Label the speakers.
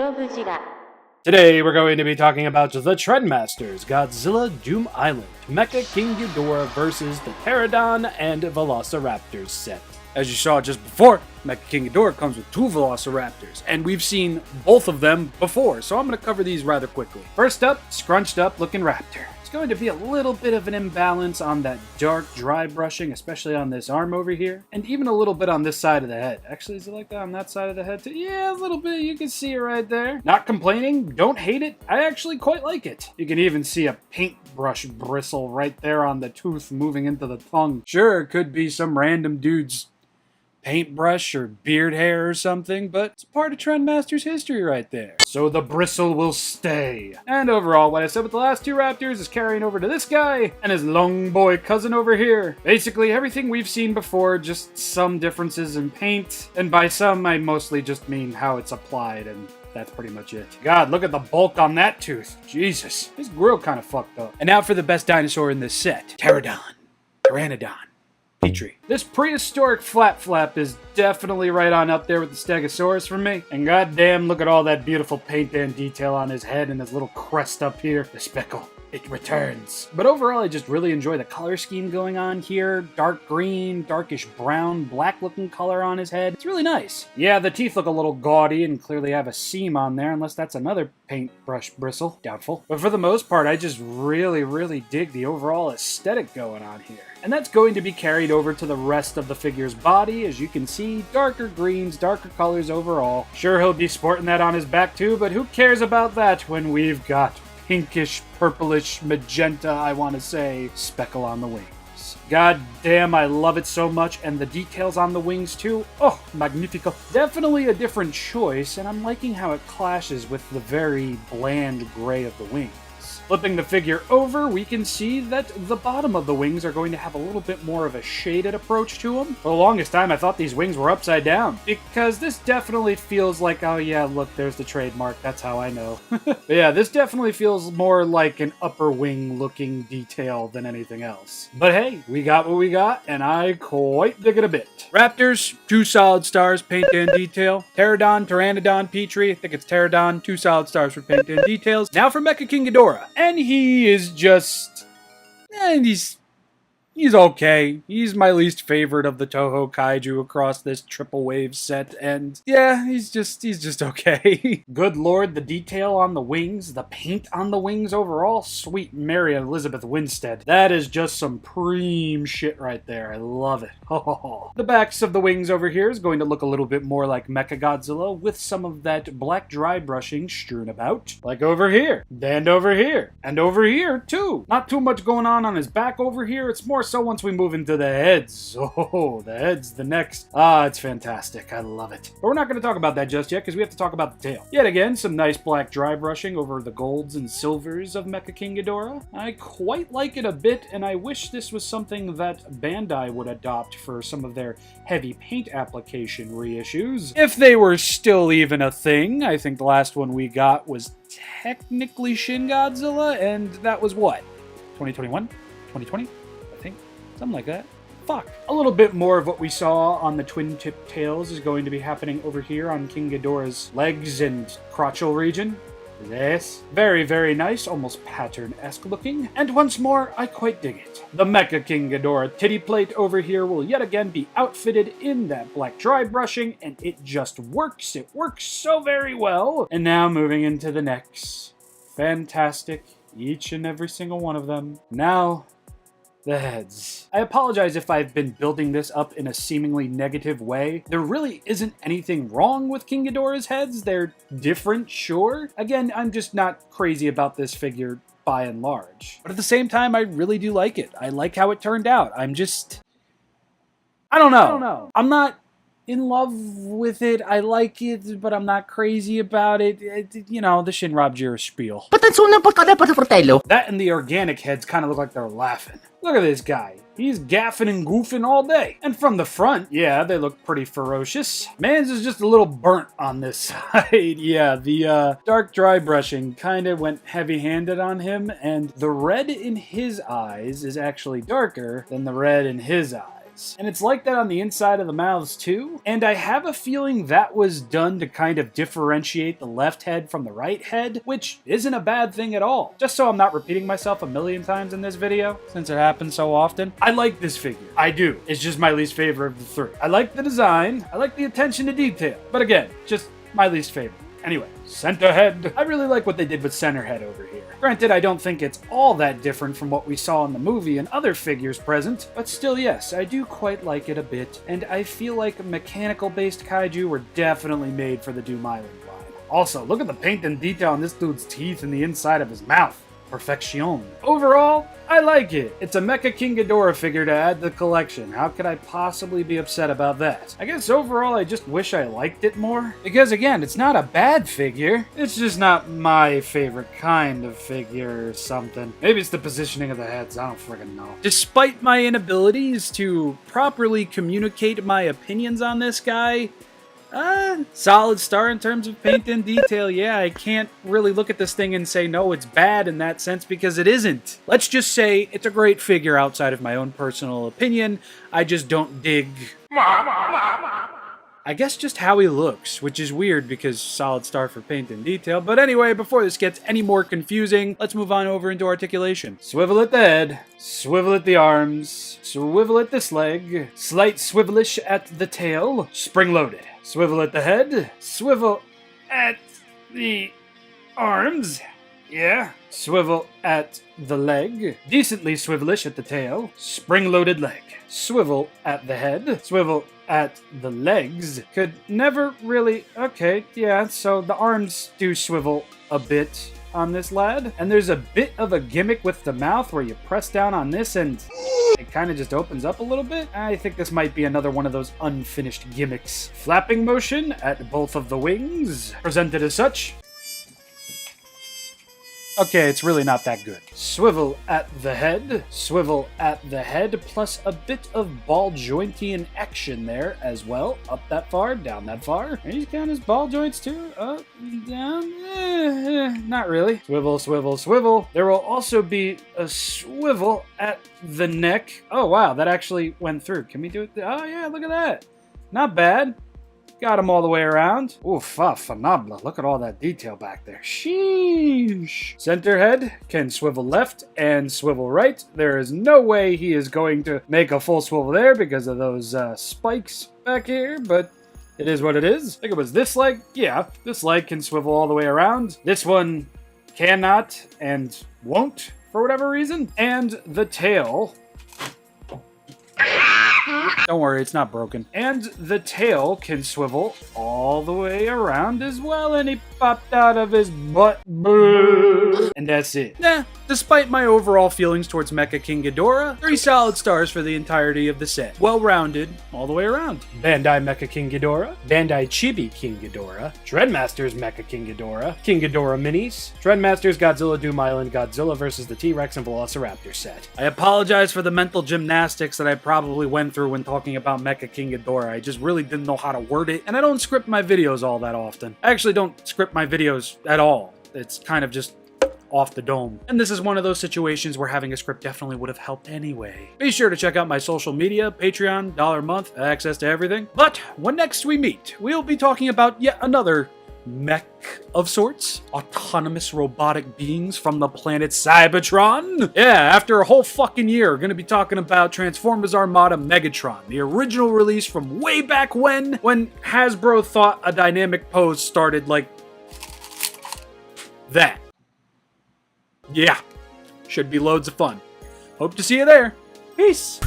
Speaker 1: ShinRobjira.
Speaker 2: Today we're going to be talking about the Trendmasters Godzilla Doom Island Mecha King Ghidorah versus the Pteranodon and Velociraptors set. As you saw just before, Mecha King Ghidorah comes with two Velociraptors, and we've seen both of them before, so I'm going to cover these rather quickly. First up, scrunched up looking raptor. It's going to be a little bit of an imbalance on that dark dry brushing, especially on this arm over here, and even a little bit on this side of the head. Actually, is it like that on that side of the head too? Yeah, a little bit, you can see it right there. Not complaining, don't hate it, I actually quite like it. You can even see a paintbrush bristle right there on the tooth moving into the tongue. Sure, it could be some random dude's paintbrush or beard hair or something, but it's part of Trendmasters history right there. So the bristle will stay. And overall, what I said with the last two raptors is carrying over to this guy and his long boy cousin over here. Basically everything we've seen before, just some differences in paint. And by some, I mostly just mean how it's applied, and that's pretty much it. God, look at the bulk on that tooth. Jesus, his grill kind of fucked up. And now for the best dinosaur in this set. Pteranodon. Petrie. This prehistoric flap is definitely right on up there with the Stegosaurus for me. And goddamn, look at all that beautiful paint and detail on his head and his little crest up here. The speckle. It returns. But overall, I just really enjoy the color scheme going on here. Dark green, darkish brown, black looking color on his head. It's really nice. Yeah, the teeth look a little gaudy and clearly have a seam on there, unless that's another paintbrush bristle. Doubtful. But for the most part, I just really dig the overall aesthetic going on here. And that's going to be carried over to the rest of the figure's body. As you can see, darker greens, darker colors overall. Sure, he'll be sporting that on his back too, but who cares about that when we've got pinkish, purplish, magenta, I want to say, speckle on the wings. God damn, I love it so much, and the details on the wings too. Oh, magnifico. Definitely a different choice, and I'm liking how it clashes with the very bland gray of the wings. Flipping the figure over, we can see that the bottom of the wings are going to have a little bit more of a shaded approach to them. For the longest time, I thought these wings were upside down, because this definitely feels like, oh yeah, look, there's the trademark, that's how I know. But yeah, this definitely feels more like an upper wing looking detail than anything else. But hey, we got what we got, and I quite dig it a bit. Raptors, 2 solid stars, paint and detail. Pteranodon, Petrie, I think it's Pteranodon, 2 solid stars for paint and details. Now for Mecha King Ghidorah. And he is just, he's okay. He's my least favorite of the Toho Kaiju across this triple wave set, and yeah, he's just okay. Good lord, the detail on the wings, the paint on the wings overall, sweet Mary Elizabeth Winstead. That is just some preem shit right there. I love it. The backs of the wings over here is going to look a little bit more like Mecha Godzilla with some of that black dry brushing strewn about. Like over here, and over here, and over here too. Not too much going on his back over here. It's more so once we move into the heads. Oh, the heads, the next. Ah, it's fantastic. I love it. But we're not going to talk about that just yet because we have to talk about the tail. Yet again, some nice black dry brushing over the golds and silvers of Mecha King Ghidorah. I quite like it a bit, and I wish this was something that Bandai would adopt for some of their heavy paint application reissues. If they were still even a thing. I think the last one we got was technically Shin Godzilla, and that was what? 2021? 2020? I think. Something like that. Fuck. A little bit more of what we saw on the twin-tip tails is going to be happening over here on King Ghidorah's legs and crotchal region. Yes. Very nice, almost pattern-esque looking. And once more, I quite dig it. The Mecha King Ghidorah titty plate over here will yet again be outfitted in that black dry brushing, and it just works. It works so very well. And now moving into the necks. Fantastic. Each and every single one of them. Now, the heads. I apologize if I've been building this up in a seemingly negative way. There really isn't anything wrong with King Ghidorah's heads. They're different, sure. Again, I'm just not crazy about this figure by and large. But at the same time, I really do like it. I like how it turned out. I don't know. I'm not in love with it. I like it, but I'm not crazy about it. You know, the ShinRobjira spiel. That and the organic heads kind of look like they're laughing. Look at this guy. He's gaffing and goofing all day. And from the front, yeah, they look pretty ferocious. Man's is just a little burnt on this side. Yeah, the dark dry brushing kind of went heavy-handed on him, and the red in his eyes is actually darker than the red in his eyes. heads. And it's like that on the inside of the mouths too. And I have a feeling that was done to kind of differentiate the left head from the right head, which isn't a bad thing at all. Just so I'm not repeating myself a million times in this video, since it happens so often. I like this figure. I do. It's just my least favorite of the three. I like the design. I like the attention to detail. But again, just my least favorite. Anyway, center head. I really like what they did with center head over here. Granted, I don't think it's all that different from what we saw in the movie and other figures present, but still yes, I do quite like it a bit, and I feel like mechanical-based kaiju were definitely made for the Doom Island line. Also, look at the paint and detail on this dude's teeth and the inside of his mouth. Perfection. Overall, I like it. It's a Mecha King Ghidorah figure to add to the collection. How could I possibly be upset about that? I guess overall I just wish I liked it more. Because again, it's not a bad figure. It's just not my favorite kind of figure or something. Maybe it's the positioning of the heads. I don't friggin' know. Despite my inabilities to properly communicate my opinions on this guy, solid star in terms of paint and detail. Yeah, I can't really look at this thing and say, no, it's bad in that sense, because it isn't. Let's just say it's a great figure outside of my own personal opinion. I just don't dig, I guess, just how he looks, which is weird because solid star for paint and detail. But anyway, before this gets any more confusing, let's move on over into articulation. Swivel at the head, swivel at the arms, swivel at this leg, slight swivelish at the tail, spring-loaded. Swivel at the head, swivel at the arms, yeah. Swivel at the leg, decently swivelish at the tail, spring-loaded leg. Swivel at the head, swivel at the legs. Could never really, okay, yeah, so the arms do swivel a bit on this lad. And there's a bit of a gimmick with the mouth where you press down on this and it kind of just opens up a little bit. I think this might be another one of those unfinished gimmicks. Flapping motion at both of the wings, presented as such. Okay, it's really not that good. Swivel at the head, plus a bit of ball jointian action there as well. Up that far, down that far. Are these count as ball joints too? Up, down? Not really. Swivel, swivel, swivel. There will also be a swivel at the neck. Oh wow, that actually went through. Can we do it? Oh yeah, look at that. Not bad. Got him all the way around. Oof, phenomenal. Look at all that detail back there. Sheesh. Center head can swivel left and swivel right. There is no way he is going to make a full swivel there because of those spikes back here, but it is what it is. I think it was this leg. Yeah, this leg can swivel all the way around. This one cannot and won't for whatever reason. And the tail... Don't worry, it's not broken. And the tail can swivel all the way around as well, and he popped out of his butt. And that's it. Nah, despite my overall feelings towards Mecha King Ghidorah, 3 solid stars for the entirety of the set. Well-rounded all the way around. Bandai Mecha King Ghidorah, Bandai Chibi King Ghidorah, Trendmasters Mecha King Ghidorah, King Ghidorah Minis, Trendmasters Godzilla Doom Island Godzilla vs. the T-Rex and Velociraptor set. I apologize for the mental gymnastics that I probably went through when talking about Mecha King Ghidorah. I just really didn't know how to word it, and I don't script my videos all that often. I actually don't script my videos at all. It's kind of just off the dome. And this is one of those situations where having a script definitely would have helped anyway. Be sure to check out my social media, Patreon, $1 a month, access to everything. But when next we meet, we'll be talking about yet another mech of sorts, autonomous robotic beings from the planet Cybertron. Yeah, after a whole fucking year, we're gonna be talking about Transformers Armada Megatron, the original release from way back when Hasbro thought a dynamic pose started like that. Yeah, should be loads of fun. Hope to see you there. Peace.